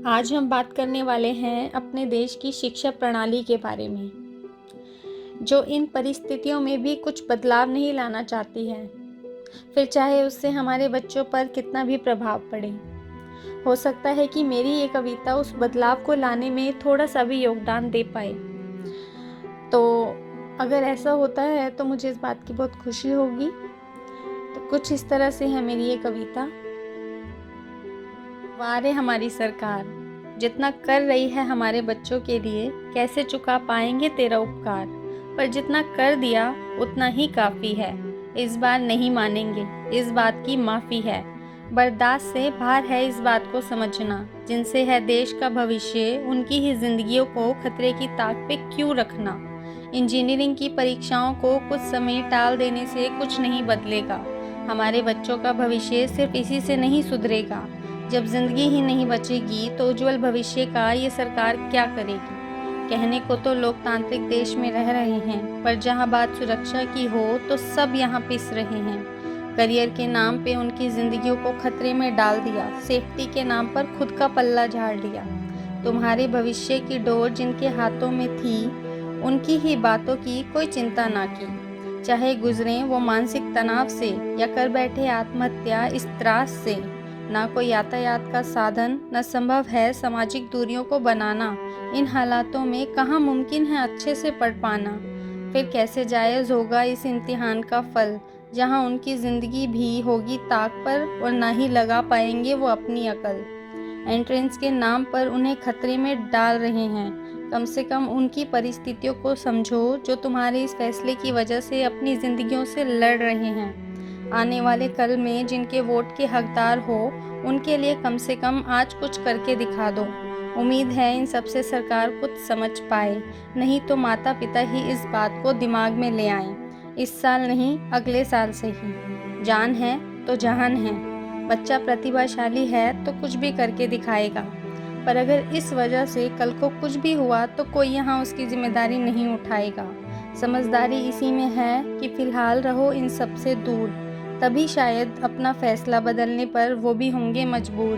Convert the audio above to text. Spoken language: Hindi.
आज हम बात करने वाले हैं अपने देश की शिक्षा प्रणाली के बारे में, जो इन परिस्थितियों में भी कुछ बदलाव नहीं लाना चाहती है, फिर चाहे उससे हमारे बच्चों पर कितना भी प्रभाव पड़े। हो सकता है कि मेरी ये कविता उस बदलाव को लाने में थोड़ा सा भी योगदान दे पाए। तो अगर ऐसा होता है तो मुझे इस बात की बहुत खुशी होगी। तो कुछ इस तरह से है मेरी ये कविता। वारे हमारी सरकार, जितना कर रही है हमारे बच्चों के लिए, कैसे चुका पाएंगे तेरा उपकार। पर जितना कर दिया उतना ही काफ़ी है, इस बार नहीं मानेंगे, इस बात की माफ़ी है। बर्दाश्त से बाहर है इस बात को समझना, जिनसे है देश का भविष्य उनकी ही जिंदगियों को खतरे की ताक पे क्यों रखना। इंजीनियरिंग की परीक्षाओं को कुछ समय टाल देने से कुछ नहीं बदलेगा। हमारे बच्चों का भविष्य सिर्फ इसी से नहीं सुधरेगा। जब जिंदगी ही नहीं बचेगी तो उज्जवल भविष्य का ये सरकार क्या करेगी। कहने को तो लोकतांत्रिक देश में रह रहे हैं, पर जहां बात सुरक्षा की हो तो सब यहां पिस रहे हैं। करियर के नाम पे उनकी जिंदगियों को खतरे में डाल दिया, सेफ्टी के नाम पर खुद का पल्ला झाड़ लिया। तुम्हारे भविष्य की डोर जिनके हाथों में थी, उनकी ही बातों की कोई चिंता ना की। चाहे गुजरें वो मानसिक तनाव से या कर बैठे आत्महत्या इस त्रास से। ना कोई यातायात का साधन, न संभव है सामाजिक दूरियों को बनाना। इन हालातों में कहाँ मुमकिन है अच्छे से पढ़ पाना। फिर कैसे जायज़ होगा इस इम्तिहान का फल, जहाँ उनकी ज़िंदगी भी होगी ताक पर और ना ही लगा पाएंगे वो अपनी अकल। एंट्रेंस के नाम पर उन्हें खतरे में डाल रहे हैं। कम से कम उनकी परिस्थितियों को समझो, जो तुम्हारे इस फैसले की वजह से अपनी ज़िंदगियों से लड़ रहे हैं। आने वाले कल में जिनके वोट के हकदार हो, उनके लिए कम से कम आज कुछ करके दिखा दो। उम्मीद है इन सबसे सरकार कुछ समझ पाए, नहीं तो माता पिता ही इस बात को दिमाग में ले आएं। इस साल नहीं, अगले साल से ही। जान है तो जहान है। बच्चा प्रतिभाशाली है तो कुछ भी करके दिखाएगा, पर अगर इस वजह से कल को कुछ भी हुआ तो कोई यहाँ उसकी जिम्मेदारी नहीं उठाएगा। समझदारी इसी में है कि फिलहाल रहो इन सब से दूर, तभी शायद अपना फैसला बदलने पर वो भी होंगे मजबूर।